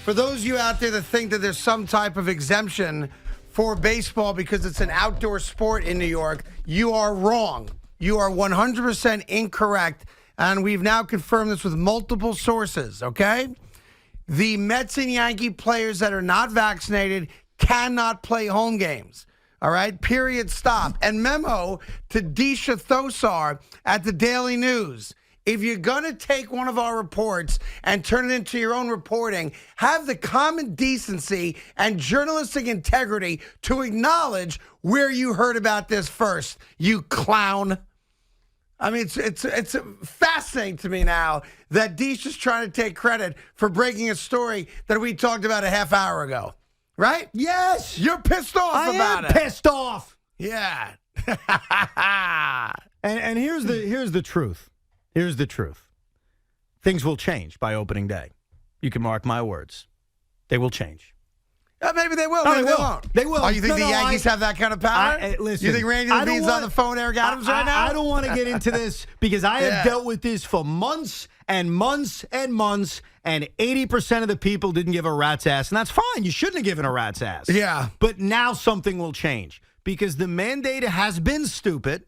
For those of you out there that think that there's some type of exemption for baseball because it's an outdoor sport in New York, you are wrong. You are 100% incorrect, and we've now confirmed this with multiple sources, okay? The Mets and Yankee players that are not vaccinated cannot play home games, all right? Period, stop. And memo to Disha Thosar at the Daily News. If you're going to take one of our reports and turn it into your own reporting, have the common decency and journalistic integrity to acknowledge where you heard about this first, you clown. I mean, it's fascinating to me now that Disha's trying to take credit for breaking a story that we talked about a half hour ago, right? Yes. You're pissed off about it. I am pissed off. Yeah. and here's the truth. Here's the truth. Things will change by opening day. You can mark my words. They will change. Maybe they will. No, Maybe they they will. won't. They will. Oh, you think the Yankees have that kind of power? Listen, you think Randy Levine's on the phone, Eric Adams, right now? I don't want to get into this because I have dealt with this for months and months and months, and 80% of the people didn't give a rat's ass, and that's fine. You shouldn't have given a rat's ass. Yeah. But now something will change because the mandate has been stupid,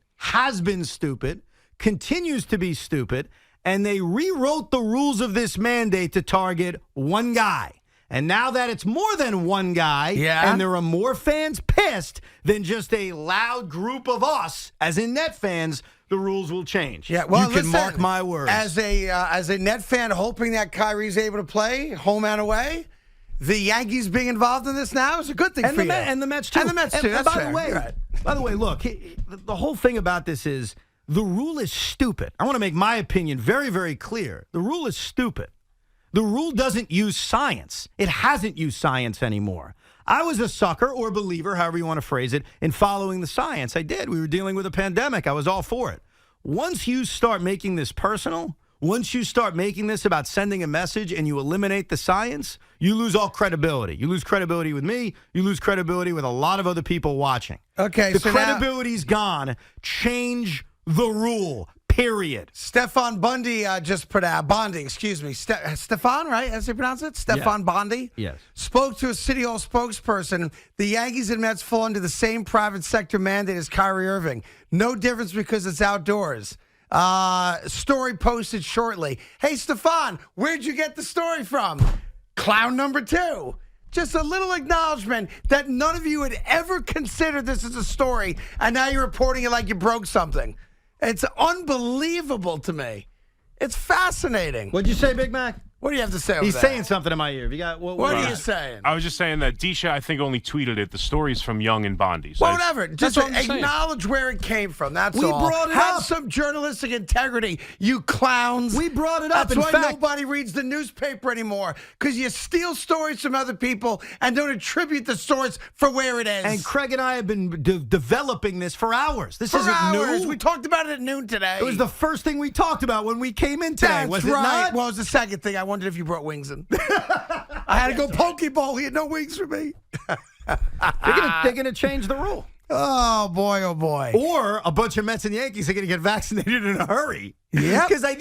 continues to be stupid, and they rewrote the rules of this mandate to target one guy. And now that it's more than one guy, and there are more fans pissed than just a loud group of us, as in Net fans, the rules will change. Yeah, well, you can mark my words. As a Net fan hoping that Kyrie's able to play home and away, the Yankees being involved in this now is a good thing for you. And the Mets, too. And the Mets, too. And by the way, look, the whole thing about this is the rule is stupid. I want to make my opinion very, very clear. The rule is stupid. The rule doesn't use science. It hasn't used science anymore. I was a sucker or believer, however you want to phrase it, in following the science. I did. We were dealing with a pandemic. I was all for it. Once you start making this personal, once you start making this about sending a message and you eliminate the science, you lose all credibility. You lose credibility with me. You lose credibility with a lot of other people watching. Okay, the credibility's gone. Change the rule. Period. Stefan Bundy just put out, Bondi, excuse me. Stefan, right? As they pronounce it? Stefan Bondi? Yes. Spoke to a City Hall spokesperson. The Yankees and Mets fall under the same private sector mandate as Kyrie Irving. No difference because it's outdoors. Story posted shortly. Hey, Stefan, where'd you get the story from? Clown number 2. Just a little acknowledgement that none of you had ever considered this as a story, and now you're reporting it like you broke something. It's unbelievable to me. It's fascinating. What'd you say, Big Mac? What do you have to say over He's there? saying something in my ear. Have you got what are you saying? I was just saying that Disha, I think, only tweeted it. The story's from Young and Bondi. So Well, whatever. Just acknowledge where it came from. That's all. We brought it Have up. some journalistic integrity, you clowns. We brought it up. That's In why fact, nobody reads the newspaper anymore, because you steal stories from other people and don't attribute the source for where it is. And Craig and I have been developing this for hours. This isn't hours. new. We talked about it at noon today. It was the first thing we talked about when we came in today, That's was it right. not? Well, it was the second thing. I wondered if you brought wings in. I had to go Pokeball. He had no wings for me. They're gonna change the rule. Oh, boy, oh, boy. Or a bunch of Mets and Yankees are going to get vaccinated in a hurry. Yeah. Because I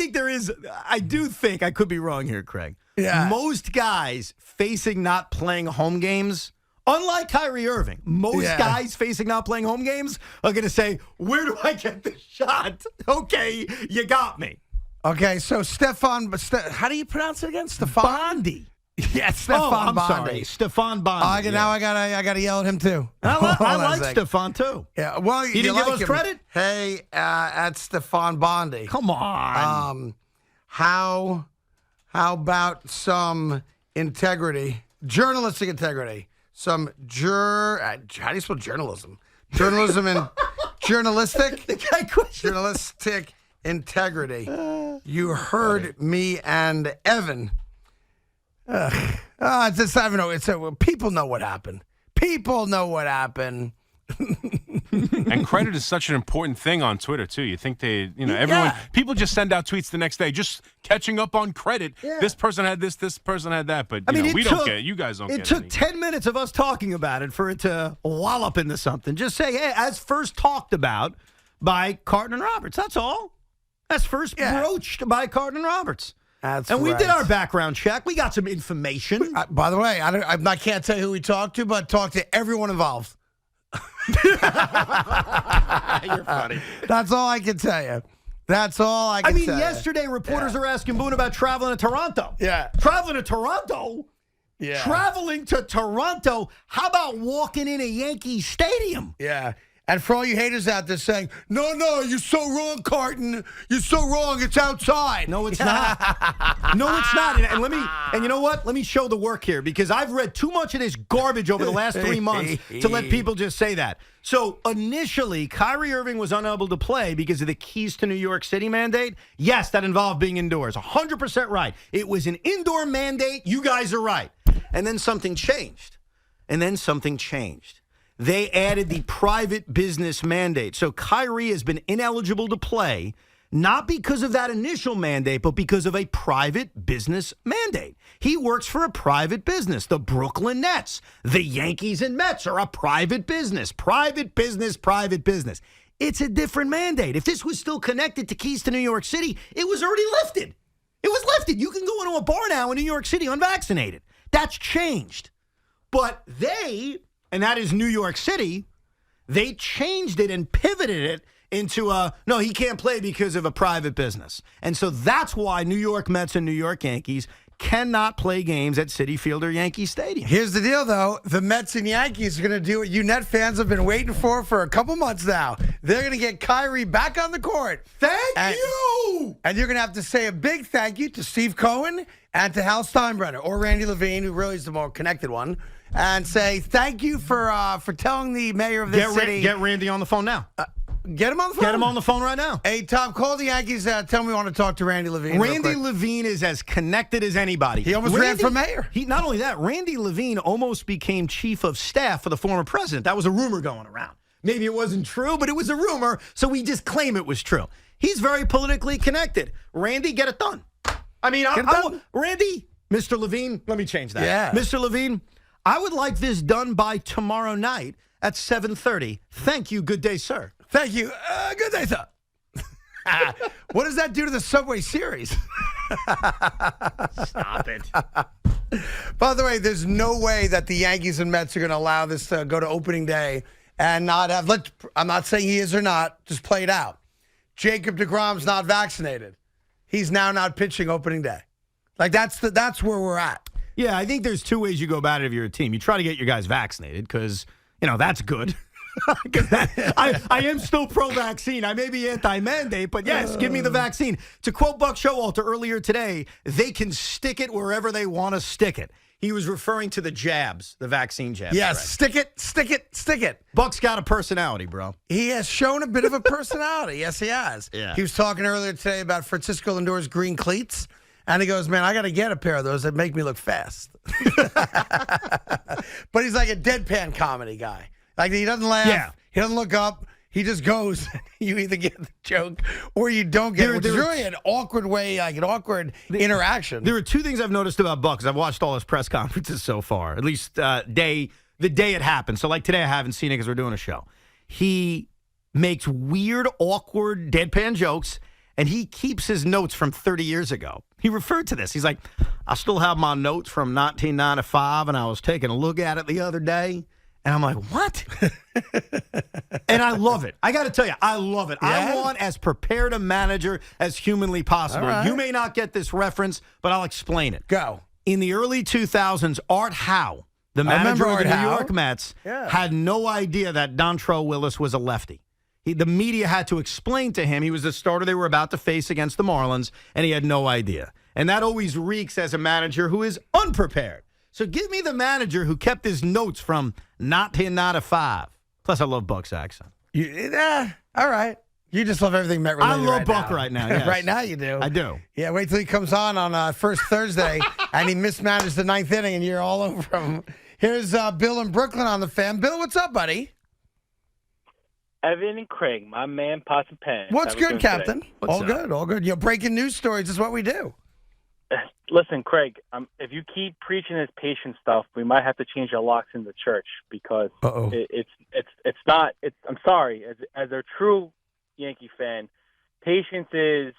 do think, I could be wrong here, Craig. Yeah. Most guys facing not playing home games, unlike Kyrie Irving, most guys facing not playing home games are going to say, where do I get the shot? Okay, you got me. Okay, so Stefan, how do you pronounce it again? Stefan? Bondi. Yes, Stefan I'm Bondi. sorry, Stefan Bondi. Now I gotta yell at him too. I like Stefan too. Yeah, well, he didn't give us credit. Hey, at Stefan Bondi. Come on. How about some integrity, journalistic integrity? Some how do you spell journalism? Journalism and journalistic. The guy questioned. Journalistic integrity. You heard me and Evan. It's just, I don't know. People know what happened. People know what happened. And credit is such an important thing on Twitter too. You think everyone, people just send out tweets the next day, just catching up on credit. Yeah. This person had this person had that, but we don't get it. You guys don't get it. It took 10 minutes of us talking about it for it to wallop into something. Just say, hey, as first talked about by Carton and Roberts. That's all. As first broached by Carton and Roberts. That's and we right. did our background check. We got some information. By the way, I can't tell you who we talked to, but talked to everyone involved. You're funny. That's all I can tell you. That's all I can tell you. Yesterday, reporters are asking Boone about traveling to Toronto. Yeah. Traveling to Toronto? Yeah. Traveling to Toronto? How about walking in a Yankee stadium? Yeah. And for all you haters out there saying, no, you're so wrong, Carton. You're so wrong. It's outside. No, it's not. No, it's not. And you know what? Let me show the work here because I've read too much of this garbage over the last 3 months to let people just say that. So initially, Kyrie Irving was unable to play because of the Keys to New York City mandate. Yes, that involved being indoors. 100% right. It was an indoor mandate. You guys are right. And then something changed. They added the private business mandate. So Kyrie has been ineligible to play, not because of that initial mandate, but because of a private business mandate. He works for a private business, the Brooklyn Nets. The Yankees and Mets are a private business. Private business. It's a different mandate. If this was still connected to Keys to New York City, it was already lifted. You can go into a bar now in New York City unvaccinated. That's changed. But and that is New York City, they changed it and pivoted it into no, he can't play because of a private business. And so that's why New York Mets and New York Yankees cannot play games at Citi Field or Yankee Stadium. Here's the deal, though. The Mets and Yankees are going to do what you Net fans have been waiting for a couple months now. They're going to get Kyrie back on the court. Thank you! And you're going to have to say a big thank you to Steve Cohen and to Hal Steinbrenner or Randy Levine, who really is the more connected one, and say thank you for telling the mayor of this city. Get Randy on the phone now. Get him on the phone. Get him on the phone right now. Hey, Tom, call the Yankees. Tell me you want to talk to Randy Levine. Randy Levine is as connected as anybody. He almost ran for mayor. Not only that, Randy Levine almost became chief of staff for the former president. That was a rumor going around. Maybe it wasn't true, but it was a rumor, so we just claim it was true. He's very politically connected. Randy, get it done. Randy, Mr. Levine, let me change that. Yeah. Mr. Levine, I would like this done by tomorrow night at 7:30. Thank you. Good day, sir. Thank you. Good day, sir. What does that do to the Subway Series? Stop it. By the way, there's no way that the Yankees and Mets are going to allow this to go to opening day and not have, I'm not saying he is or not, just play it out. Jacob deGrom's not vaccinated. He's now not pitching opening day. That's where we're at. Yeah, I think there's two ways you go about it if you're a team. You try to get your guys vaccinated because, that's good. I am still pro-vaccine. I may be anti-mandate, but yes, give me the vaccine. To quote Buck Showalter earlier today, they can stick it wherever they want to stick it. He was referring to the jabs, the vaccine jabs. Yes, right? stick it. Buck's got a personality, bro. He has shown a bit of a personality. Yes, he has. Yeah. He was talking earlier today about Francisco Lindor's green cleats. And he goes, man, I got to get a pair of those that make me look fast. But he's like a deadpan comedy guy. Like, he doesn't laugh. Yeah. He doesn't look up. He just goes. You either get the joke or you don't get it, which is really an awkward way, like an awkward interaction. There are two things I've noticed about Buck, because I've watched all his press conferences so far, at least the day it happened. So, like today, I haven't seen it because we're doing a show. He makes weird, awkward, deadpan jokes, and he keeps his notes from 30 years ago. He referred to this. He's like, I still have my notes from 1995, and I was taking a look at it the other day. And I'm like, what? And I love it. I got to tell you, I love it. Yeah? I want as prepared a manager as humanly possible. All right. You may not get this reference, but I'll explain it. Go. In the early 2000s, Art Howe, the manager of the New York Mets, had no idea that Dontrelle Willis was a lefty. The media had to explain to him he was the starter they were about to face against the Marlins, and he had no idea. And that always reeks as a manager who is unprepared. So give me the manager who kept his notes from 1995. Plus, I love Buck's accent. All right. You just love everything Met related. I love Buck right now. Yes. Right now you do. I do. Yeah, wait till he comes on first Thursday and he mismanaged the ninth inning and you're all over him. Here's Bill in Brooklyn on the fan. Bill, what's up, buddy? Evan and Craig, my man, Pots and Pans. What's good, Captain? What's all up? Good, all good. Breaking news stories is what we do. Listen, Craig, if you keep preaching this patient stuff, we might have to change our locks in the church because it's not. I'm sorry, as a true Yankee fan, patience is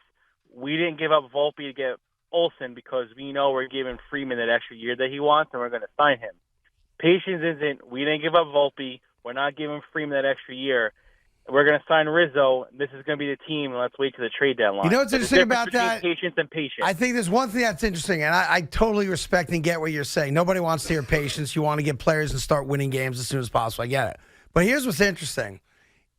we didn't give up Volpe to get Olsen because we know we're giving Freeman that extra year that he wants, and we're going to sign him. Patience isn't. We didn't give up Volpe. We're not giving Freeman that extra year. We're going to sign Rizzo. This is going to be the team, and let's wait to the trade deadline. You know what's interesting about that? Patience and patience. I think there's one thing that's interesting, and I totally respect and get what you're saying. Nobody wants to hear patience. You want to get players and start winning games as soon as possible. I get it. But here's what's interesting.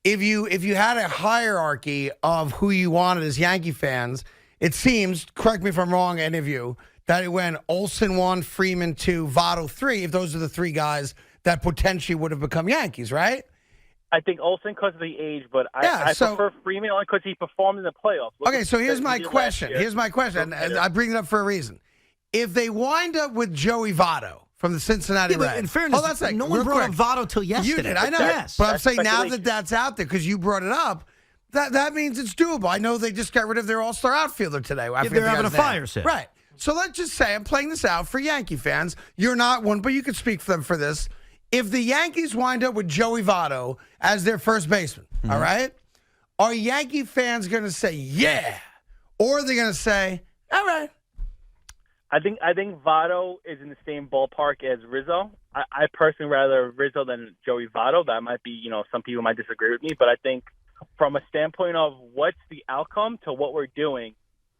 If you had a hierarchy of who you wanted as Yankee fans, it seems, correct me if I'm wrong, any of you, that it went Olsen 1, Freeman 2, Votto 3, if those are the three guys that potentially would have become Yankees, right? I think Olsen because of the age, but I prefer Freeman only because he performed in the playoffs. Okay, so here's my question. And I bring it up for a reason. If they wind up with Joey Votto from the Cincinnati Reds. In fairness, no one brought up Votto till yesterday. You did, I know. Yes. But I'm saying now that that's out there, because you brought it up, that means it's doable. I know they just got rid of their all-star outfielder today. They're having a fire sale. Right. So let's just say, I'm playing this out for Yankee fans. You're not one, but you could speak for them for this. If the Yankees wind up with Joey Votto as their first baseman, all right, are Yankee fans going to say, yeah? Or are they going to say, all right? I think Votto is in the same ballpark as Rizzo. I personally rather Rizzo than Joey Votto. That might be, some people might disagree with me, but I think from a standpoint of what's the outcome to what we're doing,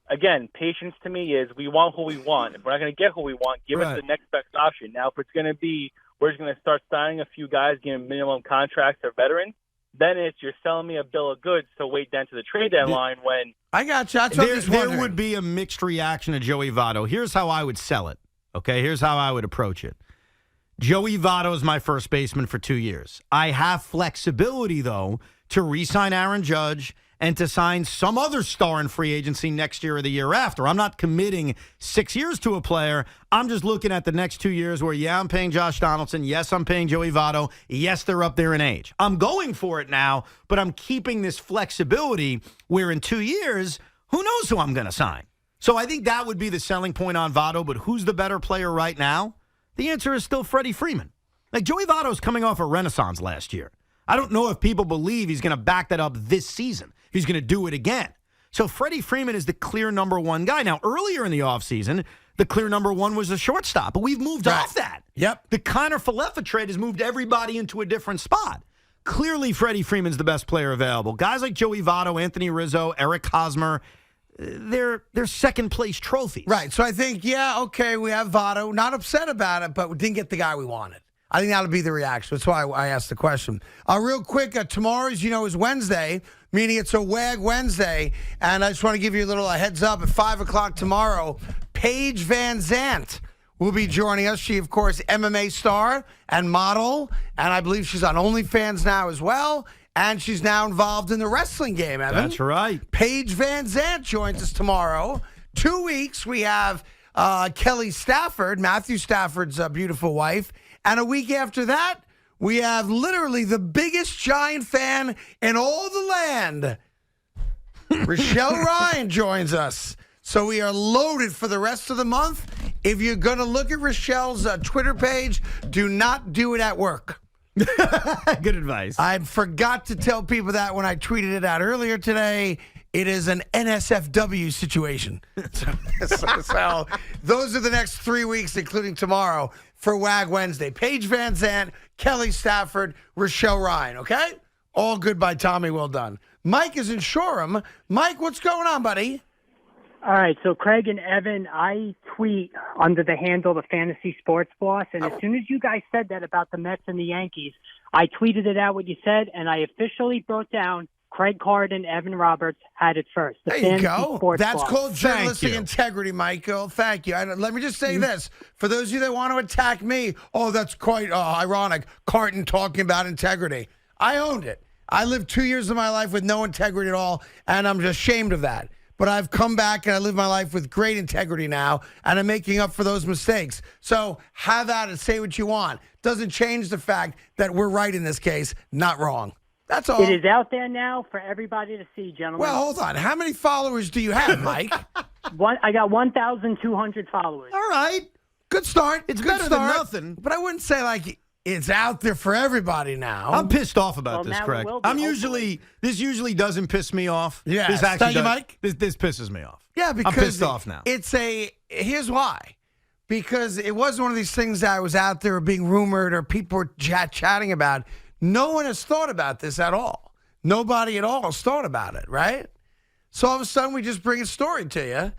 again, patience to me is we want who we want. If we're not going to get who we want, give us the next best option. Now, if it's going to be we're just going to start signing a few guys, giving minimum contracts or veterans, then it's you're selling me a bill of goods to wait down to the trade deadline when I got you. There would be a mixed reaction to Joey Votto. Here's how I would sell it. Okay, here's how I would approach it. Joey Votto is my first baseman for 2 years. I have flexibility, though, to re-sign Aaron Judge and to sign some other star in free agency next year or the year after. I'm not committing 6 years to a player. I'm just looking at the next 2 years where, yeah, I'm paying Josh Donaldson. Yes, I'm paying Joey Votto. Yes, they're up there in age. I'm going for it now, but I'm keeping this flexibility where in 2 years, who knows who I'm going to sign? So I think that would be the selling point on Votto, but who's the better player right now? The answer is still Freddie Freeman. Like, Joey Votto's coming off a renaissance last year. I don't know if people believe he's going to back that up this season. He's going to do it again. So Freddie Freeman is the clear number one guy. Now, earlier in the offseason, the clear number one was a shortstop, but we've moved off that. Yep. The Connor-Falefa trade has moved everybody into a different spot. Clearly, Freddie Freeman's the best player available. Guys like Joey Votto, Anthony Rizzo, Eric Hosmer, they're second-place trophies. Right. So I think, yeah, okay, we have Votto. Not upset about it, but we didn't get the guy we wanted. I think that'll be the reaction. That's why I asked the question. Real quick, tomorrow, as you know, is Wednesday, meaning it's a WAG Wednesday. And I just want to give you a little heads up. At 5 o'clock tomorrow, Paige Van Zandt will be joining us. She, of course, MMA star and model. And I believe she's on OnlyFans now as well. And she's now involved in the wrestling game, Evan. That's right. Paige Van Zandt joins us tomorrow. 2 weeks, we have Kelly Stafford, Matthew Stafford's beautiful wife. And a week after that, we have literally the biggest Giant fan in all the land. Rochelle Ryan joins us. So we are loaded for the rest of the month. If you're going to look at Rochelle's Twitter page, do not do it at work. Good advice. I forgot to tell people that when I tweeted it out earlier today. It is an NSFW situation. So those are the next 3 weeks, including tomorrow, for WAG Wednesday. Paige Van Zandt, Kelly Stafford, Rochelle Ryan, okay? All good by Tommy, well done. Mike is in Shoreham. Mike, what's going on, buddy? All right, so Craig and Evan, I tweet under the handle the Fantasy Sports Boss, and as soon as you guys said that about the Mets and the Yankees, I tweeted it out what you said, and I officially wrote down Craig Carton, Evan Roberts had it first. There you go. That's called journalistic integrity, Michael. Thank you. Let me just say this. For those of you that want to attack me, that's quite ironic. Carton talking about integrity. I owned it. I lived 2 years of my life with no integrity at all, and I'm just ashamed of that. But I've come back, and I live my life with great integrity now, and I'm making up for those mistakes. So have at it. Say what you want. Doesn't change the fact that we're right in this case, not wrong. That's all. It is out there now for everybody to see, gentlemen. Well, hold on. How many followers do you have, Mike? I got 1,200 followers. All right. Good start. It's better than nothing. But I wouldn't say like it's out there for everybody now. I'm pissed off about this, Craig. This usually doesn't piss me off. Yeah. This actually Thank you, Mike. This pisses me off. Yeah, because I'm pissed off now. Here's why. Because it wasn't one of these things that was out there or being rumored or people were chatting about. No one has thought about this at all. Nobody at all has thought about it, right? So all of a sudden we just bring a story to you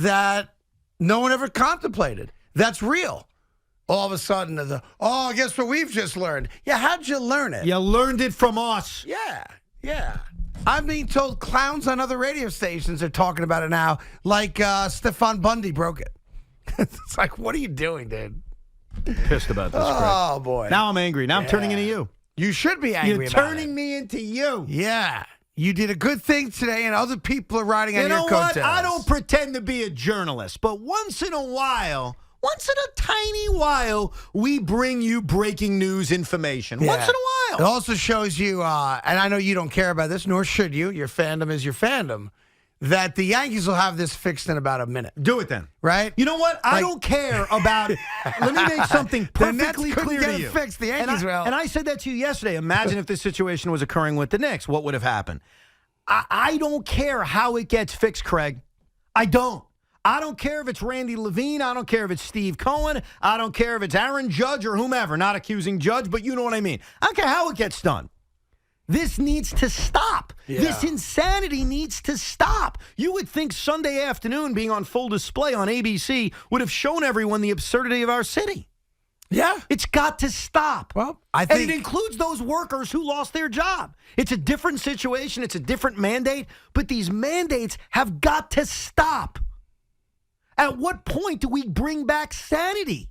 that no one ever contemplated. That's real. All of a sudden, guess what we've just learned? Yeah, how'd you learn it? You learned it from us. Yeah. I'm being told clowns on other radio stations are talking about it now, like Stefan Bundy broke it. It's like, what are you doing, dude? Pissed about this, Greg. Oh, boy. Now I'm angry. Now I'm turning into you. You should be angry You're about turning me into you. Yeah. You did a good thing today, and other people are riding on your coattails. You know what? I don't pretend to be a journalist, but once in a tiny while, we bring you breaking news information. Yeah. Once in a It while. also shows you, and I know you don't care about this, nor should you. Your fandom is your fandom. That the Yankees will have this fixed in about a minute. Do it then. Right? You know what? I don't care about it. Let me make something perfectly the Nets clear couldn't to get you. it fixed. The Yankees will. And I said that to you yesterday. Imagine if this situation was occurring with the Knicks. What would have happened? I don't care how it gets fixed, Craig. I don't. I don't care if it's Randy Levine. I don't care if it's Steve Cohen. I don't care if it's Aaron Judge or whomever. Not accusing Judge, but you know what I mean. I don't care how it gets done. This needs to stop. Yeah. This insanity needs to stop. You would think Sunday afternoon being on full display on ABC would have shown everyone the absurdity of our city. Yeah. It's got to stop. Well, I think And it includes those workers who lost their job. It's a different situation. It's a different mandate. But these mandates have got to stop. At what point do we bring back sanity?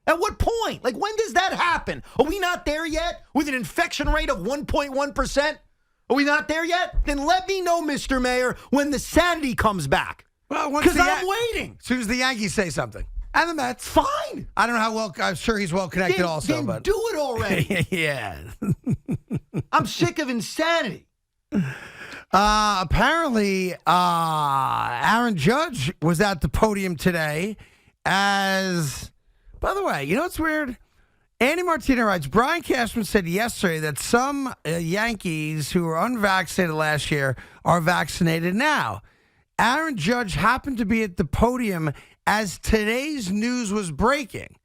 At what point? Like, when does that happen? Are we not there yet with an infection rate of 1.1%? Are we not there yet? Then let me know, Mr. Mayor, when the sanity comes back. Well, because I'm waiting. As soon as the Yankees say something. And the Mets. Fine. I don't know how well, I'm sure he's well connected also. Then But do it already. yeah. I'm sick of insanity. Apparently, Aaron Judge was at the podium today as, by the way, you know what's weird? Andy Martino writes, Brian Cashman said yesterday that some Yankees who were unvaccinated last year are vaccinated now. Aaron Judge happened to be at the podium as today's news was breaking.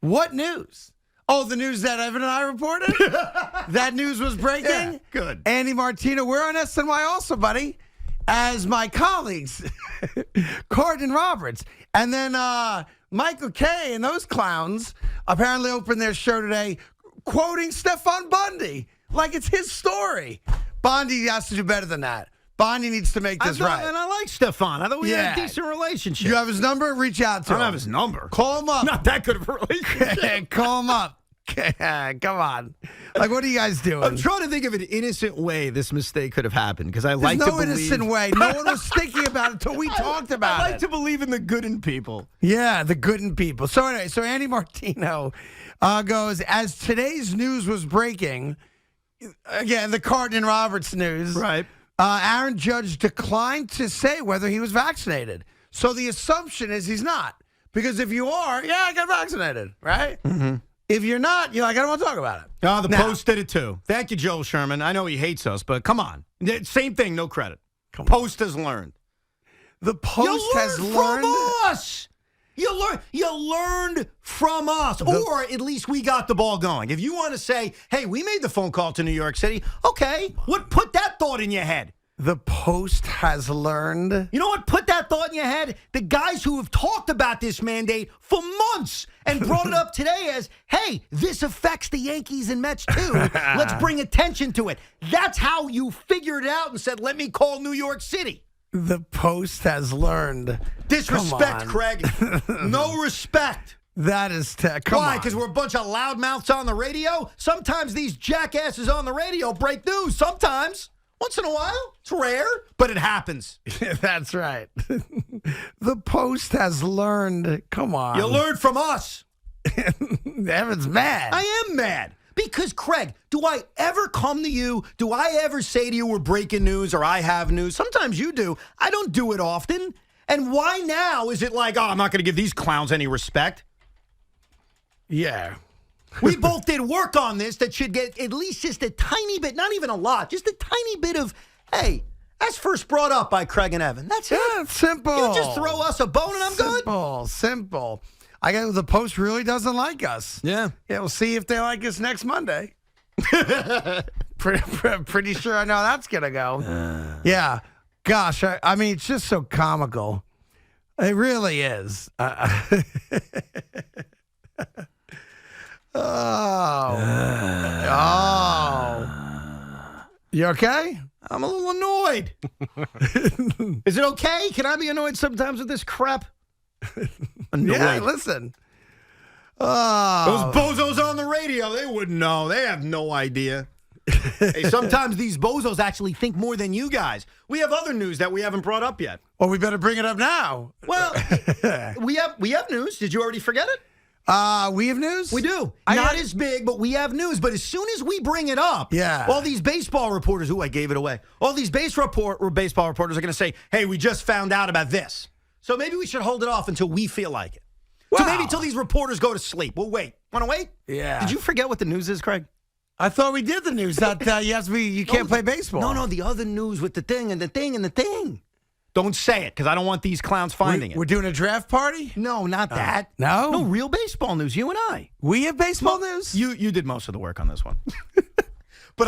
What news? Oh, the news that Evan and I reported? That news was breaking? Yeah, good. Andy Martino, we're on SNY also, buddy, as my colleagues, Carton and Roberts. And then Michael Kay and those clowns apparently opened their show today quoting Stefan Bundy like it's his story. Bundy has to do better than that. Bonnie needs to make this right. And I like Stefan. I thought we had a decent relationship. You have his number? Reach out to him. I don't have his number. Call him up. Not that good of a relationship. Call him up. Come on. Like, what are you guys doing? I'm trying to think of an innocent way this mistake could have happened because I like to believe. There's no innocent way. No one was thinking about it until we talked about it. I like to believe in the good in people. Yeah, the good in people. So anyway, Andy Martino goes, as today's news was breaking, again, the Carton and Roberts news. Right. Aaron Judge declined to say whether he was vaccinated. So the assumption is he's not. Because if you are, I got vaccinated, right? Mm-hmm. If you're not, you're like, I don't want to talk about it. Oh, the Post did it too. Thank you, Joel Sherman. I know he hates us, but come on. Same thing, no credit. Post has learned. The Post has learned from us. You learned from us, or at least we got the ball going. If you want to say, hey, we made the phone call to New York City, okay, what put that thought in your head? The Post has learned. You know what put that thought in your head? The guys who have talked about this mandate for months and brought it up today as, hey, this affects the Yankees and Mets too. Let's bring attention to it. That's how you figured it out and said, let me call New York City. The Post has learned. Disrespect, Craig. No respect. That is why? Because we're a bunch of loudmouths on the radio? Sometimes these jackasses on the radio break news. Sometimes. Once in a while. It's rare, but it happens. That's right. The Post has learned. Come on. You learned from us. Evan's mad. I am mad. Because, Craig, do I ever come to you? Do I ever say to you we're breaking news or I have news? Sometimes you do. I don't do it often. And why now is it like, I'm not going to give these clowns any respect? Yeah. We both did work on this that should get at least just a tiny bit, not even a lot, just a tiny bit of, hey, As first brought up by Craig and Evan. That's it. Yeah, it's simple. You just throw us a bone and I'm good. Simple. I guess the Post really doesn't like us. Yeah. Yeah, we'll see if they like us next Monday. Pretty sure I know how that's going to go. Yeah. Gosh, I mean, it's just so comical. It really is. Oh. You okay? I'm a little annoyed. Is it okay? Can I be annoyed sometimes with this crap? Annoyed. Yeah, listen. Oh. Those bozos on the radio, they wouldn't know. They have no idea. Hey, sometimes these bozos actually think more than you guys. We have other news that we haven't brought up yet. Well, we better bring it up now. Well, we have news. Did you already forget it? We have news? We do. Not as big, but we have news. But as soon as we bring it up, all these baseball reporters, I gave it away. All these baseball reporters are going to say, hey, we just found out about this. So maybe we should hold it off until we feel like it. Wow. So maybe until these reporters go to sleep. We'll wait. Want to wait? Yeah. Did you forget what the news is, Craig? I thought we did the news that you can't play baseball. No, the other news with the thing and the thing and the thing. Don't say it because I don't want these clowns finding it. We're doing a draft party? No, not that. No? No, real baseball news, you and I. We have baseball news? You did most of the work on this one. But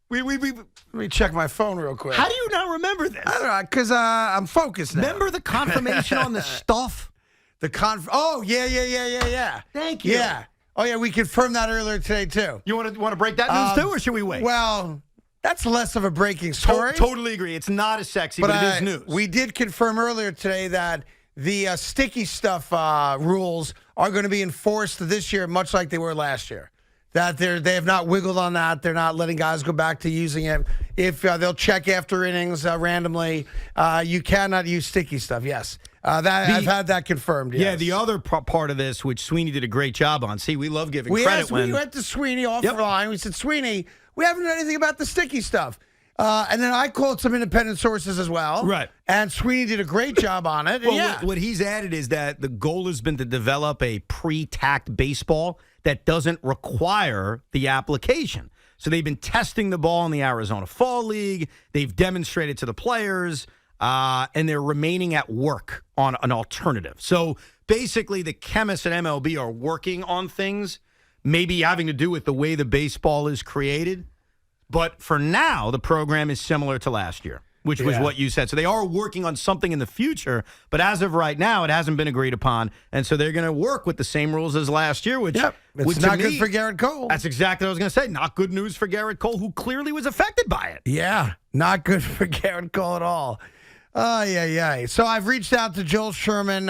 Let me check my phone real quick. How do you not remember this? I don't know, because I'm focused now. Remember the confirmation on the stuff? Oh, yeah. Thank you. Yeah. Oh, yeah, we confirmed that earlier today, too. You want to break that news, too, or should we wait? Well, that's less of a breaking story. Totally agree. It's not as sexy, but it is news. We did confirm earlier today that the sticky stuff rules are going to be enforced this year, much like they were last year. That they have not wiggled on that. They're not letting guys go back to using it. If they'll check after innings randomly, you cannot use sticky stuff. Yes. I've had that confirmed. Yes. Yeah, the other part of this, which Sweeney did a great job on. See, we love giving credit we went to Sweeney offline. We said, Sweeney, we haven't done anything about the sticky stuff. And then I called some independent sources as well. Right. And Sweeney did a great job on it. Well, what he's added is that the goal has been to develop a pre-tacked baseball that doesn't require the application. So they've been testing the ball in the Arizona Fall League. They've demonstrated to the players, and they're remaining at work on an alternative. So basically, the chemists at MLB are working on things, maybe having to do with the way the baseball is created. But for now, the program is similar to last year, which was what you said. So they are working on something in the future, but as of right now, it hasn't been agreed upon. And so they're going to work with the same rules as last year, which it's not good for Garrett Cole. That's exactly what I was going to say. Not good news for Garrett Cole, who clearly was affected by it. Yeah, not good for Garrett Cole at all. So I've reached out to Joel Sherman,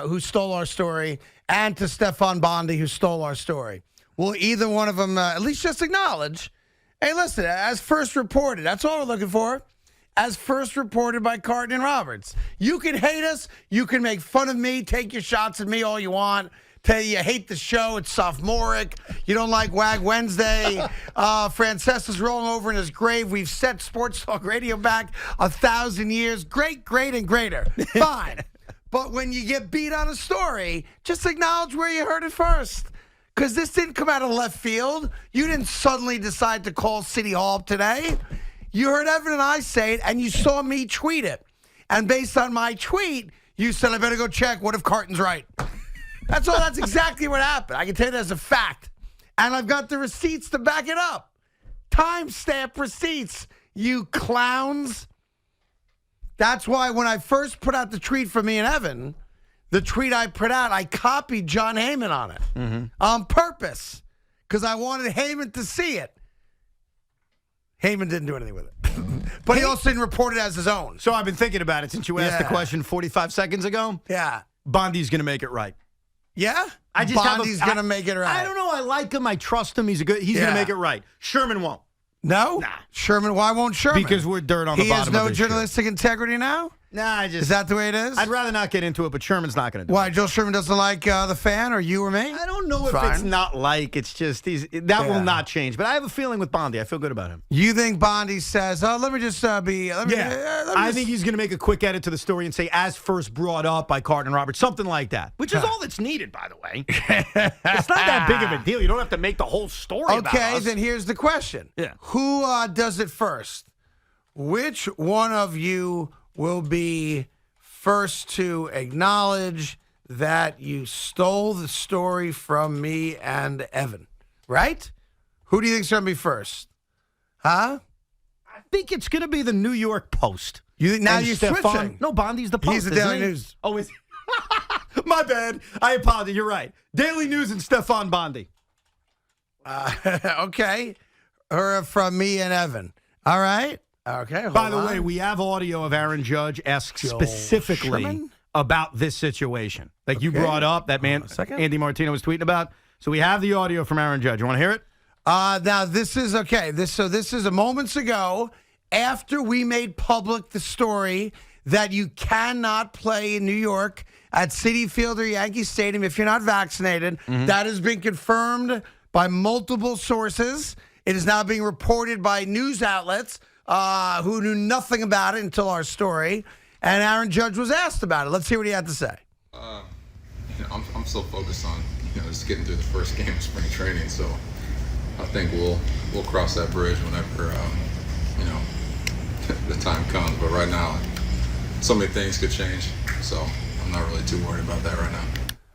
who stole our story, and to Stefan Bondi, who stole our story. Will either one of them at least just acknowledge, hey, listen, as first reported, that's all we're looking for. As first reported by Carton and Roberts. You can hate us. You can make fun of me. Take your shots at me all you want. Tell you hate the show. It's sophomoric. You don't like Wag Wednesday. Francesa's rolling over in his grave. We've set Sports Talk Radio back 1,000 years. Great, and greater. Fine. But when you get beat on a story, just acknowledge where you heard it first. Because this didn't come out of left field. You didn't suddenly decide to call City Hall today. You heard Evan and I say it, and you saw me tweet it. And based on my tweet, you said, I better go check. What if Carton's right? That's all. That's exactly what happened. I can tell you that as a fact. And I've got the receipts to back it up. Timestamp receipts, you clowns. That's why when I first put out the tweet for me and Evan, the tweet I put out, I copied Jon Heyman on it on purpose because I wanted Heyman to see it. Heyman didn't do anything with it. But he also didn't report it as his own. So I've been thinking about it since you asked the question 45 seconds ago. Yeah. Bondi's going to make it right. Yeah? Bondi's going to make it right. I don't know. I like him. I trust him. He's going to make it right. Sherman won't. No? Nah. Sherman, why won't Sherman? Because we're dirt on the bottom of He has no journalistic integrity now? Nah, Is that the way it is? I'd rather not get into it, but Sherman's not going to do it. Why, Joel Sherman doesn't like the fan or you or me? I don't know if it's not like. It's just that will not change. But I have a feeling with Bondi. I feel good about him. You think Bondi says, oh, let me just be. I think he's going to make a quick edit to the story and say, as first brought up by Carton and Roberts, something like that, which is all that's needed, by the way. It's not that big of a deal. You don't have to make the whole story about us. Okay, then here's the question. Yeah. Who does it first? Which one of you will be first to acknowledge that you stole the story from me and Evan? Right? Who do you think's going to be first? Huh? I think it's going to be the New York Post. Now And you're Stefan, switching. No, Bondi's the Post. He's the isn't Daily he? News. Oh, is my bad. I apologize. You're right. Daily News and Stefan Bondi. Okay. Or from me and Evan. All right. Okay. By the way, we have audio of Aaron Judge ask specifically Sherman? about this situation that you brought up, that man Andy Martino was tweeting about. So we have the audio from Aaron Judge. You want to hear it? Now, this is okay. This is a moments ago after we made public the story that you cannot play in New York at Citi Field or Yankee Stadium if you're not vaccinated. That has been confirmed by multiple sources. It is now being reported by news outlets who knew nothing about it until our story. And Aaron Judge was asked about it. Let's hear what he had to say. I'm so focused on just getting through the first game of spring training. So I think we'll cross that bridge whenever the time comes. But right now, so many things could change. So I'm not really too worried about that right now.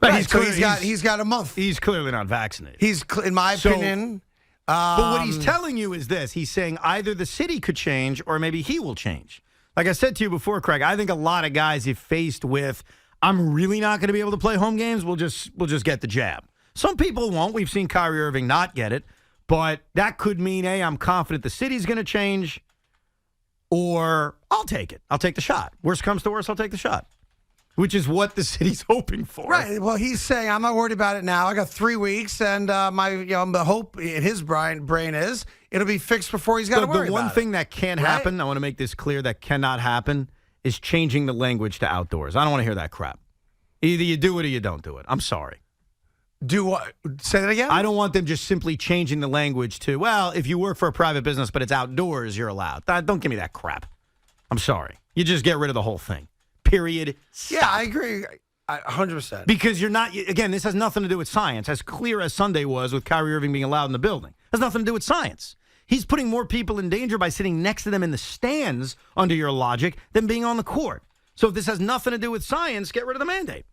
But Right, he's got a month. He's clearly not vaccinated. In my opinion. But what he's telling you is this. He's saying either the city could change or maybe he will change. Like I said to you before, Craig, I think a lot of guys, if faced with, I'm really not going to be able to play home games, we'll just get the jab. Some people won't. We've seen Kyrie Irving not get it. But that could mean, A, I'm confident the city's going to change, or I'll take it. I'll take the shot. Worst comes to worst, I'll take the shot. Which is what the city's hoping for. Right. Well, he's saying, I'm not worried about it now. I got 3 weeks, and the hope in his brain is it'll be fixed before he's got to worry about it. The one thing that can't happen, I want to make this clear, that cannot happen, is changing the language to outdoors. I don't want to hear that crap. Either you do it or you don't do it. I'm sorry. Do what? Say that again? I don't want them just simply changing the language to, well, if you work for a private business but it's outdoors, you're allowed. Don't give me that crap. I'm sorry. You just get rid of the whole thing. Period. Stop. Yeah, I agree. 100%. Because you're not, again, this has nothing to do with science, as clear as Sunday was with Kyrie Irving being allowed in the building. It has nothing to do with science. He's putting more people in danger by sitting next to them in the stands, under your logic, than being on the court. So if this has nothing to do with science, get rid of the mandate.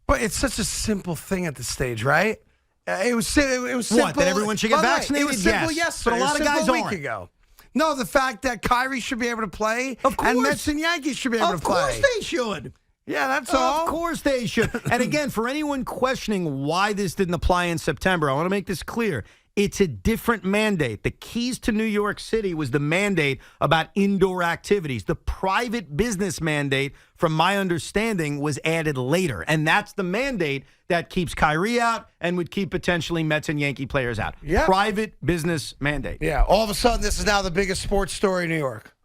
But it's such a simple thing at this stage, right? It was simple. What, that everyone should get vaccinated? It was simple yesterday. But a lot of guys a week aren't. ago. No, the fact that Kyrie should be able to play, Of course. and Mets and Yankees should be able to play. Of course they should. Yeah, that's all. Of course they should. And again, for anyone questioning why this didn't apply in September, I want to make this clear. It's a different mandate. The keys to New York City was the mandate about indoor activities. The private business mandate, from my understanding, was added later. And that's the mandate that keeps Kyrie out and would keep potentially Mets and Yankee players out. Yep. Private business mandate. Yeah, all of a sudden, this is now the biggest sports story in New York.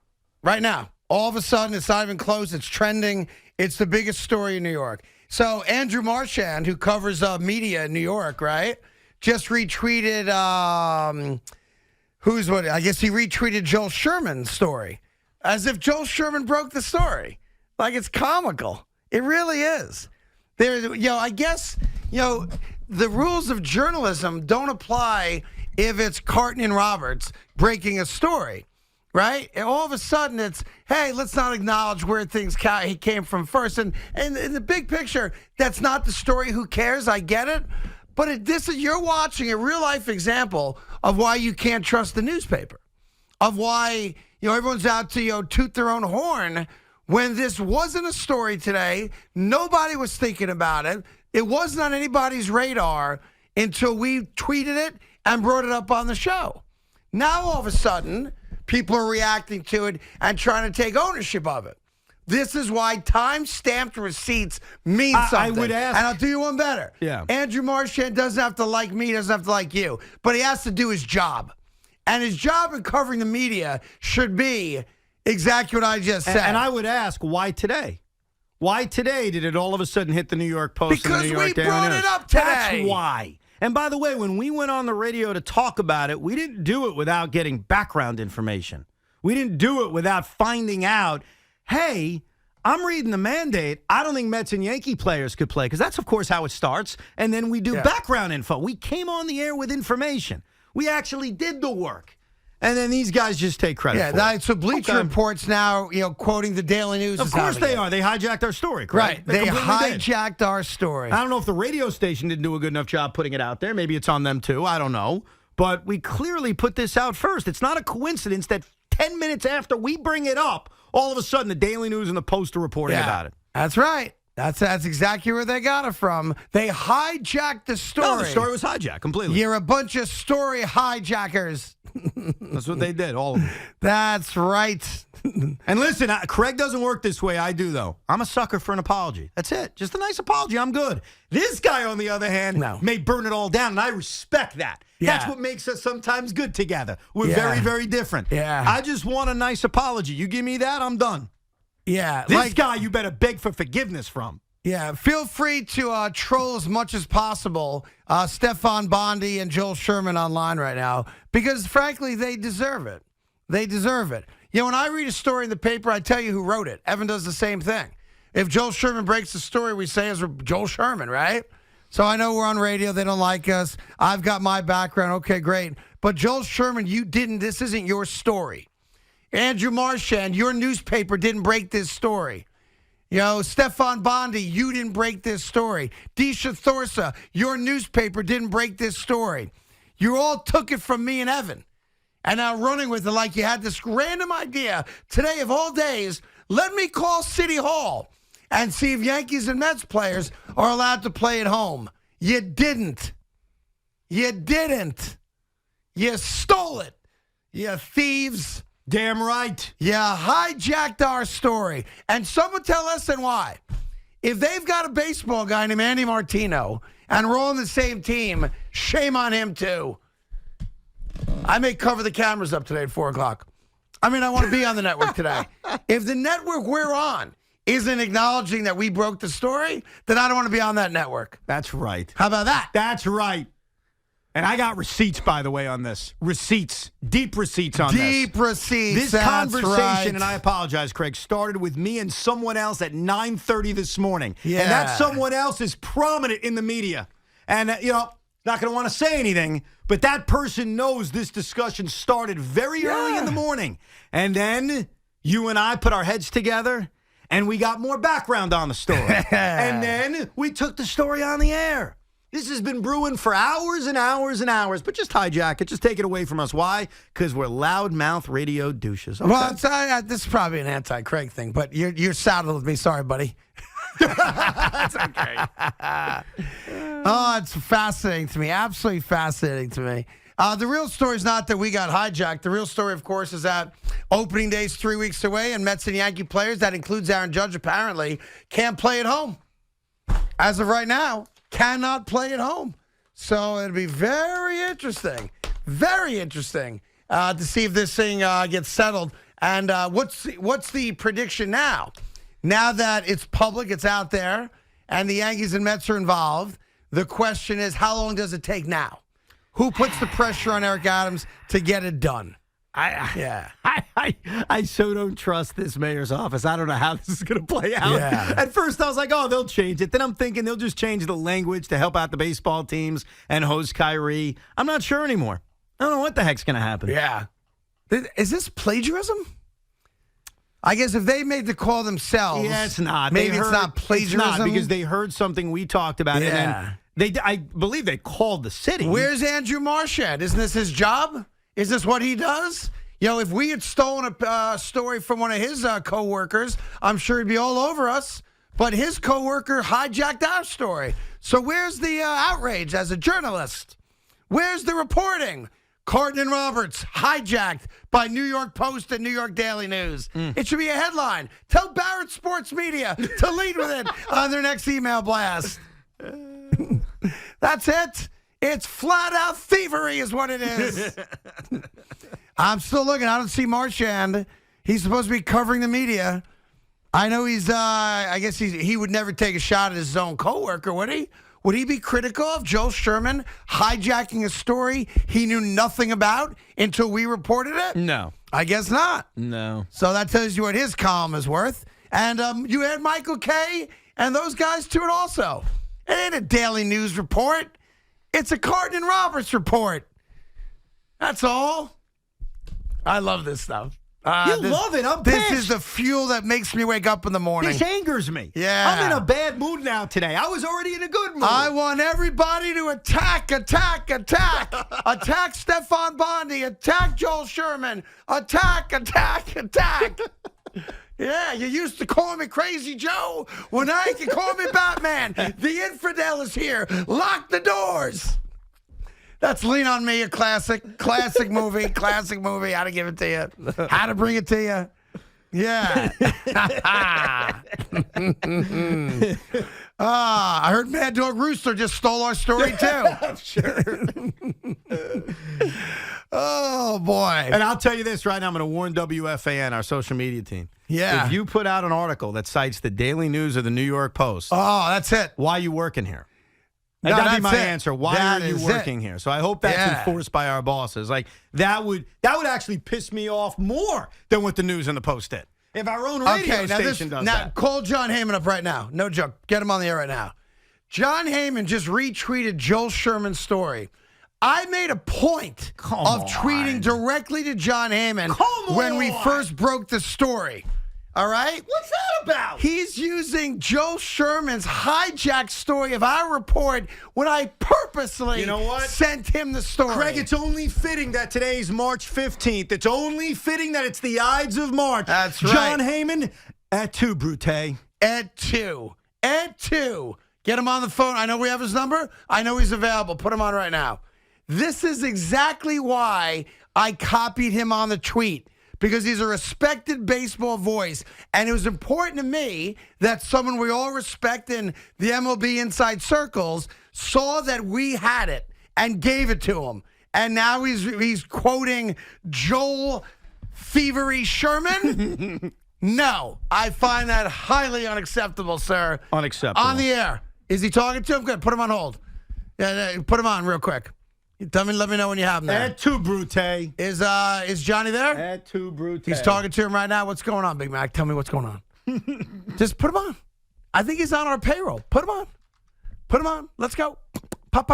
Right now. All of a sudden, it's not even close. It's trending. It's the biggest story in New York. So Andrew Marchand, who covers media in New York, right, just retweeted, I guess he retweeted Joel Sherman's story, as if Joel Sherman broke the story. Like, it's comical. It really is. I guess, the rules of journalism don't apply if it's Carton and Roberts breaking a story. Right? And all of a sudden, it's, hey, let's not acknowledge where things came from first. And in the big picture, that's not the story. Who cares? I get it. But you're watching a real-life example of why you can't trust the newspaper, of why everyone's out to toot their own horn when this wasn't a story today. Nobody was thinking about it. It wasn't on anybody's radar until we tweeted it and brought it up on the show. Now, all of a sudden, people are reacting to it and trying to take ownership of it. This is why time-stamped receipts mean something. I would ask, and I'll do you one better. Yeah. Andrew Marchand doesn't have to like me, doesn't have to like you, but he has to do his job. And his job in covering the media should be exactly what I just said. And I would ask, why today? Why today did it all of a sudden hit the New York Post and the New York Daily News? Because we brought it up today. That's why. And by the way, when we went on the radio to talk about it, we didn't do it without getting background information. We didn't do it without finding out, hey, I'm reading the mandate. I don't think Mets and Yankee players could play, because that's, of course, how it starts. And then we do background info. We came on the air with information. We actually did the work. And then these guys just take credit for it. So Bleacher Report's now, quoting the Daily News. Of course they are. They hijacked our story, correct? Right. They hijacked our story. I don't know if the radio station didn't do a good enough job putting it out there. Maybe it's on them too. I don't know. But we clearly put this out first. It's not a coincidence that 10 minutes after we bring it up, all of a sudden the Daily News and the Post are reporting about it. That's right. That's exactly where they got it from. They hijacked the story. No, the story was hijacked completely. You're a bunch of story hijackers. That's what they did, all of them. That's right. And listen, Craig doesn't work this way. I do, though. I'm a sucker for an apology. That's it. Just a nice apology. I'm good. This guy, on the other hand, may burn it all down, and I respect that. Yeah. That's what makes us sometimes good together. We're very, very different. Yeah. I just want a nice apology. You give me that, I'm done. Yeah. This guy you better beg for forgiveness from. Yeah, feel free to troll as much as possible Stefan Bondi and Joel Sherman online right now because, frankly, they deserve it. They deserve it. When I read a story in the paper, I tell you who wrote it. Evan does the same thing. If Joel Sherman breaks the story, we say it's Joel Sherman, right? So I know we're on radio. They don't like us. I've got my background. Okay, great. But Joel Sherman, you didn't. This isn't your story. Andrew Marchand, your newspaper didn't break this story. Stefan Bondi, you didn't break this story. Disha Thorsa, your newspaper didn't break this story. You all took it from me and Evan. And now running with it like you had this random idea. Today of all days, let me call City Hall and see if Yankees and Mets players are allowed to play at home. You didn't. You didn't. You stole it. You thieves. Damn right. You hijacked our story. And someone tell us and why. If they've got a baseball guy named Andy Martino and we're all on the same team, shame on him too. I may cover the cameras up today at 4 o'clock. I want to be on the network today. If the network we're on isn't acknowledging that we broke the story, then I don't want to be on that network. That's right. How about that? That's right. And I got receipts, by the way, on this. Receipts. Deep receipts on this. Deep receipts. This that's conversation, right. and I apologize, Craig, started with me and someone else at 9:30 this morning. Yeah. And that someone else is prominent in the media. And, not going to want to say anything, but that person knows this discussion started very early in the morning. And then you and I put our heads together, and we got more background on the story. And then we took the story on the air. This has been brewing for hours and hours and hours, but just hijack it. Just take it away from us. Why? Because we're loudmouth radio douches. Okay. Well, this is probably an anti-Craig thing, but you're saddled with me. Sorry, buddy. That's okay. Oh, it's fascinating to me. Absolutely fascinating to me. The real story is not that we got hijacked. The real story, of course, is that opening day is 3 weeks away, and Mets and Yankee players, that includes Aaron Judge apparently, can't play at home. As of right now, cannot play at home. So it'll be very interesting to see if this thing gets settled. And what's the prediction now? Now that it's public, it's out there, and the Yankees and Mets are involved, the question is, how long does it take now? Who puts the pressure on Eric Adams to get it done? I so don't trust this mayor's office. I don't know how this is going to play out. Yeah. At first, I was like, oh, they'll change it. Then I'm thinking they'll just change the language to help out the baseball teams and host Kyrie. I'm not sure anymore. I don't know what the heck's going to happen. Yeah. Is this plagiarism? I guess if they made the call themselves. Yeah, it's not. Maybe it's not plagiarism. It's not because they heard something we talked about. Yeah. And then I believe they called the city. Where's Andrew Marchand? Isn't this his job? Is this what he does? If we had stolen a story from one of his coworkers, I'm sure he'd be all over us. But his coworker hijacked our story. So where's the outrage as a journalist? Where's the reporting? Carton and Roberts hijacked by New York Post and New York Daily News. It should be a headline. Tell Barrett Sports Media to lead with it on their next email blast. That's it. It's flat out thievery is what it is. I'm still looking. I don't see Marchand. He's supposed to be covering the media. I know I guess he would never take a shot at his own coworker, would he? Would he be critical of Joel Sherman hijacking a story he knew nothing about until we reported it? No. I guess not. No. So that tells you what his column is worth. And you had Michael Kay and those guys to it also. It ain't a Daily News report. It's a Carton and Roberts report. That's all. I love this stuff. You love it. I'm This pissed. is the fuel that makes me wake up in the morning. This angers me. Yeah. I'm in a bad mood now today. I was already in a good mood. I want everybody to attack. Attack Stephon Bondi. Attack Joel Sherman. Attack. Yeah, you used to call me Crazy Joe. Well, now you can call me Batman. The infidel is here. Lock the doors. That's Lean on Me, a classic movie. How to give it to you. How to bring it to you. Yeah. I heard Mad Dog Rooster just stole our story, too. Sure. Oh, boy. And I'll tell you this right now. I'm going to warn WFAN, our social media team. Yeah. If you put out an article that cites the Daily News or the New York Post, Oh, that's it. why are you working here? No, That'd be that's my it. answer. Why That are you is working here? So I hope that's enforced by our bosses. Like that would actually piss me off more than what the News and the Post did. If our own radio station does that. Call Jon Heyman up right now. No joke. Get him on the air right now. Jon Heyman just retweeted Joel Sherman's story. I made a point of tweeting directly to Jon Heyman when we first broke the story. All right? What's that about? He's using Joel Sherman's hijacked story of our report when I purposely sent him the story. Craig, it's only fitting that today's March 15th. It's only fitting that it's the Ides of March. That's right. Jon Heyman, at 2, Brute. At 2. Get him on the phone. I know we have his number. I know he's available. Put him on right now. This is exactly why I copied him on the tweet. Because he's a respected baseball voice. And it was important to me that someone we all respect in the MLB inside circles saw that we had it and gave it to him. And now he's quoting Joel Thievery Sherman? No. I find that highly unacceptable, sir. Unacceptable. On the air. Is he talking to him? Good. Put him on hold. Yeah, put him on real quick. Let me know when you have him there. At 2, Brute. Is Johnny there? At 2, Brute. He's talking to him right now. What's going on, Big Mac? Tell me what's going on. Just put him on. I think he's on our payroll. Put him on. Let's go. Pop.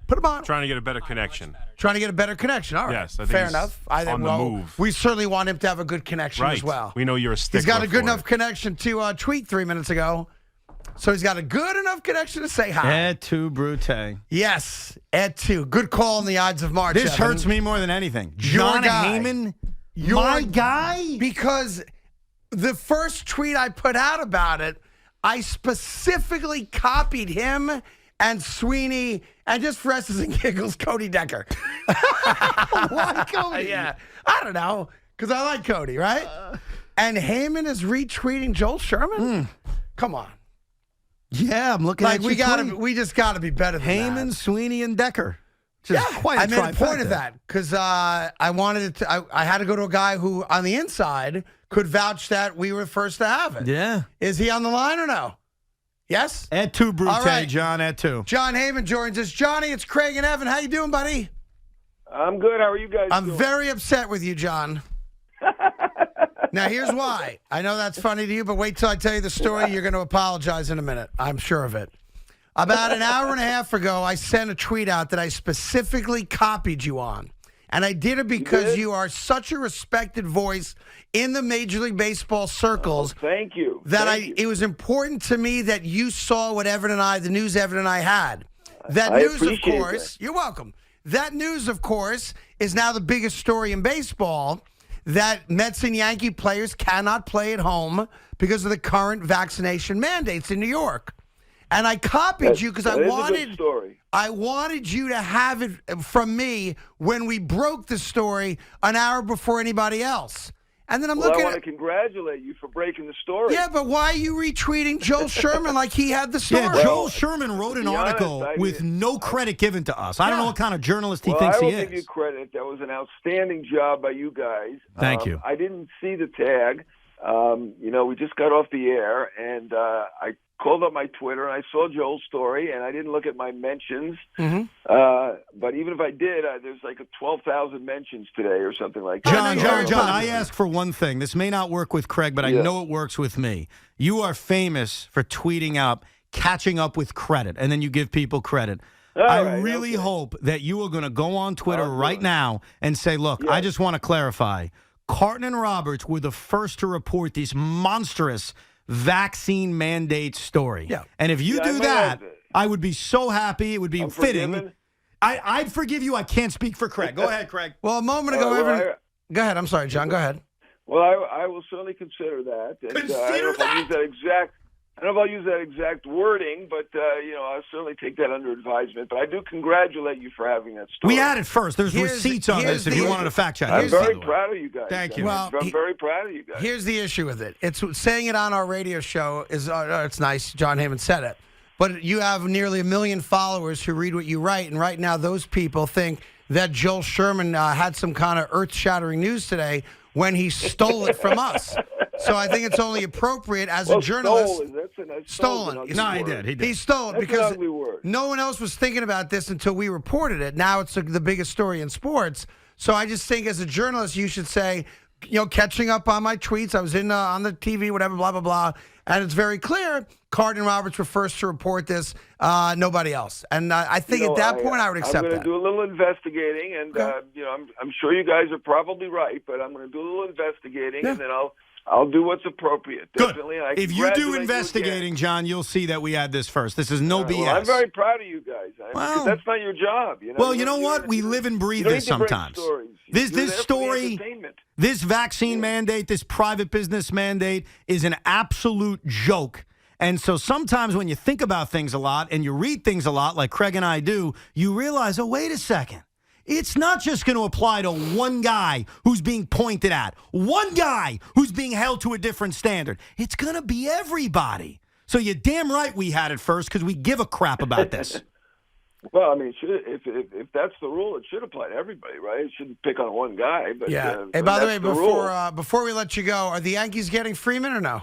Put him on. Trying to get a better connection. Trying to get a better connection. All right. Yes, I think fair he's enough. on the move. We certainly want him to have a good connection Right. as well. We know you're a stickler. He's got a good for enough it. connection to tweet 3 minutes ago. So he's got a good enough connection to say hi. At 2, Brute. Yes, at 2. Good call on the Ides of March. This Evan. hurts me more than anything. Your Jon guy. Heyman, Your my guy? Because the first tweet I put out about it, I specifically copied him and Sweeney and just for S's and giggles, Cody Decker. Why Cody? Yeah. I don't know. Because I like Cody, right? And Heyman is retweeting Joel Sherman? Come on. Yeah, I'm looking Like at we just gotta be better than Heyman, that. Sweeney, and Decker. Yeah, quite a I made a point trifecta. of that because I wanted it to. I had to go to a guy who, on the inside, could vouch that we were first to have it. Yeah. Is he on the line or no? Yes. At 2, Brute, All right. John, at 2. Jon Heyman joins us. Johnny, it's Craig and Evan. How you doing, buddy? I'm good. How are you guys I'm doing? very upset with you, John. Now, here's why. I know that's funny to you, but wait till I tell you the story. You're going to apologize in a minute. I'm sure of it. About an hour and a half ago, I sent a tweet out that I specifically copied you on. And I did it because you are such a respected voice in the Major League Baseball circles. Thank you. That it was important to me that you saw what Evan and I, the news Evan and I had. That I news, of appreciate course, that. you're welcome. That news, of course, is now the biggest story in baseball, that Mets and Yankee players cannot play at home because of the current vaccination mandates in New York. And I copied you because I wanted you to have it from me when we broke the story an hour before anybody else. And then I'm looking I want to congratulate you for breaking the story. Yeah, but why are you retweeting Joel Sherman like he had the story? Yeah, Joel Sherman wrote an article with no credit given to us. I don't know what kind of journalist he thinks he is. I will give you credit. That was an outstanding job by you guys. Thank you. I didn't see the tag. We just got off the air, and I called up my Twitter, and I saw Joel's story, and I didn't look at my mentions. Mm-hmm. But even if I did, there's like 12,000 mentions today or something like that. John, I ask for one thing. This may not work with Craig, but I know it works with me. You are famous for tweeting out, catching up with credit, and then you give people credit. I really hope that you are going to go on Twitter right now and say, look, I just want to clarify. Carton and Roberts were the first to report this monstrous vaccine mandate story. Yeah. And if you do that, I would be so happy. It would be fitting. I'd forgive you. I can't speak for Craig. Go ahead, Craig. Well, a moment ago, go ahead. I'm sorry, John. Go ahead. Well, I will certainly consider that. And, I don't know if I'll use that exact wording, but I'll certainly take that under advisement. But I do congratulate you for having that story. We had it first. There's receipts on this if you wanted to fact check. I'm very proud of you guys. Thank you. Well, I'm very proud of you guys. Here's the issue with it. It's saying it on our radio show is it's nice. Jon Heyman said it. But you have nearly 1 million followers who read what you write, and right now those people think that Joel Sherman had some kind of earth-shattering news today when he stole it from us. So I think it's only appropriate as a journalist. Stolen. No, he did. He stole it That's because an ugly word. No one else was thinking about this until we reported it. Now it's the biggest story in sports. So I just think as a journalist, you should say, catching up on my tweets. I was on the TV, whatever, blah, blah, blah. And it's very clear. Carton and Roberts were first to report this. Nobody else. And I think at that point I would accept that. I'm going to do a little investigating, and I'm sure you guys are probably right, but I'm going to do a little investigating, and then I'll do what's appropriate. Good. Definitely. And if you do investigating, John, you'll see that we had this first. This is no BS. Well, I'm very proud of you guys. Because that's not your job. Well, you know what? We live and breathe this sometimes. This story, this vaccine mandate, this private business mandate is an absolute joke. And so sometimes when you think about things a lot and you read things a lot like Craig and I do, you realize, oh, wait a second. It's not just going to apply to one guy who's being pointed at, one guy who's being held to a different standard. It's going to be everybody. So you're damn right we had it first because we give a crap about this. Well, I mean, if that's the rule, it should apply to everybody, right? It shouldn't pick on one guy. But, yeah. Hey, by the way, before we let you go, are the Yankees getting Freeman or no?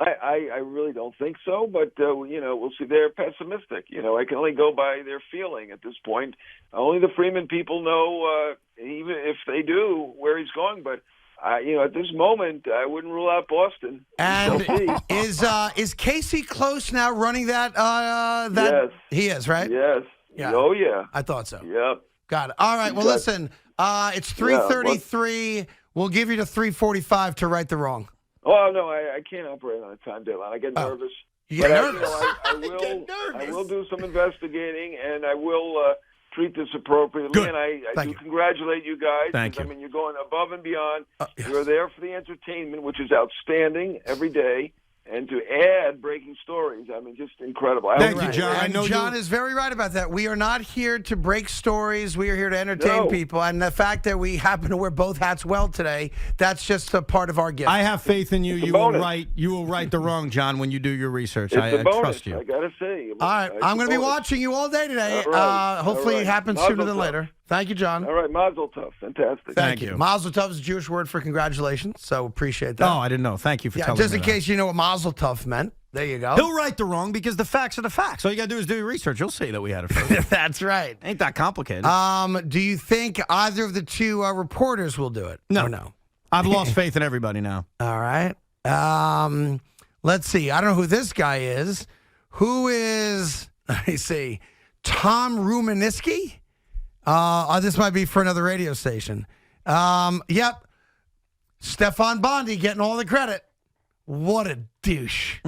I really don't think so, but we'll see. They're pessimistic. I can only go by their feeling at this point. Only the Freeman people know, even if they do, where he's going. But at this moment, I wouldn't rule out Boston. And is Casey close now running that? Yes, he is, right? Yes. Yeah. Oh yeah. I thought so. Yep. Got it. All right. Well, listen. It's 3:33. We'll give you to 3:45 to right the wrong. Oh, no, I can't operate on a time deadline. I get nervous. You get nervous? I will do some investigating, and I will treat this appropriately. Good. And I do congratulate you guys. Thank you. I mean, you're going above and beyond. Yes. You're there for the entertainment, which is outstanding every day. And to add breaking stories, I mean, just incredible. Thank you, John. I know John is very right about that. We are not here to break stories. We are here to entertain people. And the fact that we happen to wear both hats well today, that's just a part of our gift. I have faith in you. You will right the wrong, John, when you do your research. I trust you. I got to say. All right. I'm going to be watching you all day today. Right. Hopefully it happens sooner than later. Thank you, John. All right. Mazel tov. Fantastic. Thank you. Mazel tov is a Jewish word for congratulations, so appreciate that. Oh, I didn't know. Thank you for telling me just in case you know what mazel tov meant. There you go. He'll right the wrong because the facts are the facts. All you got to do is do your research. You'll see that we had it first. That's right. Ain't that complicated. Do you think either of the two reporters will do it? No. Or no? I've lost faith in everybody now. All right. Let's see. I don't know who this guy is. Who is, let me see, Tom Rumaniski? This might be for another radio station. Yep. Stefan Bondi getting all the credit. What a douche.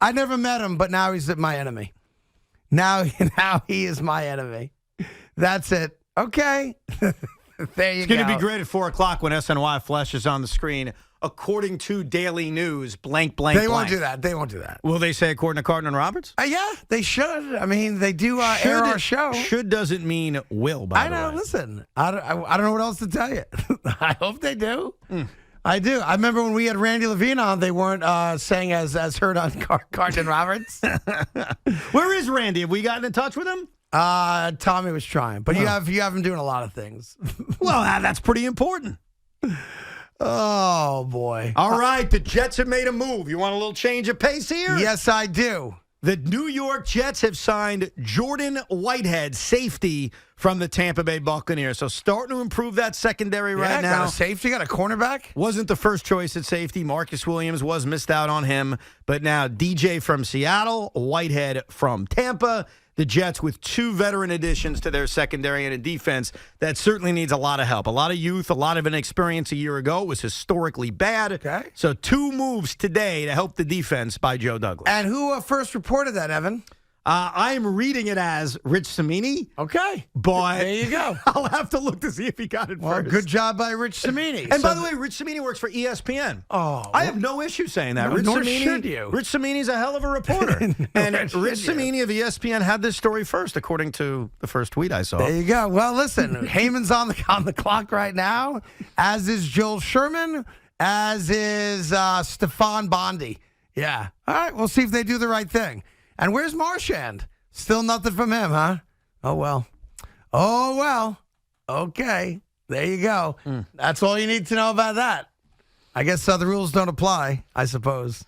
I never met him, but now he's my enemy. Now he is my enemy. That's it. Okay. There you go. It's going to be great at 4 o'clock when SNY flashes on the screen. According to Daily News, blank. They won't do that. They won't do that. Will they say according to Carton and Roberts? Yeah, they should. I mean, they do air our show. Should doesn't mean will, by the way. I know. Listen, I don't know what else to tell you. I hope they do. I do. I remember when we had Randy Levine on, they weren't saying as heard on Carton and Roberts. Where is Randy? Have we gotten in touch with him? Tommy was trying, but you have him doing a lot of things. Well, that's pretty important. Oh, boy. All right, the Jets have made a move. You want a little change of pace here? Yes, I do. The New York Jets have signed Jordan Whitehead, safety from the Tampa Bay Buccaneers. So starting to improve that secondary right now. Got a safety, got a cornerback. Wasn't the first choice at safety. Marcus Williams was missed out on him. But now DJ from Seattle, Whitehead from Tampa. the Jets with 2 veteran additions to their secondary and a defense that certainly needs a lot of help. A lot of youth, a lot of inexperience a year ago. It was historically bad. Okay. So 2 moves today to help the defense by Joe Douglas. And who first reported that, Evan? I'm reading it as Rich Cimini. Okay. But there you go. I'll have to look to see if he got it Well, first. good job by Rich Cimini. And by the way, Rich Cimini works for ESPN. Oh, I have no issue saying that. No, Rich nor Cimini, should you. Rich Cimini's a hell of a reporter. And Nor should Rich you. Cimini of ESPN had this story first, according to the first tweet I saw. There you go. Well, listen, Heyman's on the clock right now, as is Joel Sherman, as is Stephon Bondi. Yeah. All right, we'll see if they do the right thing. And where's Marchand? Still nothing from him, huh? Oh, well. Oh, well. Okay. There you go. That's all you need to know about that. I guess the rules don't apply, I suppose.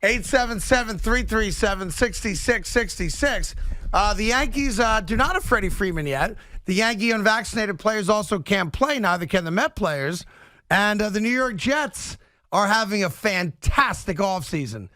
877-337-6666. The Yankees do not have Freddie Freeman yet. The Yankee unvaccinated players also can't play. Neither can the Met players. And the New York Jets are having a fantastic offseason.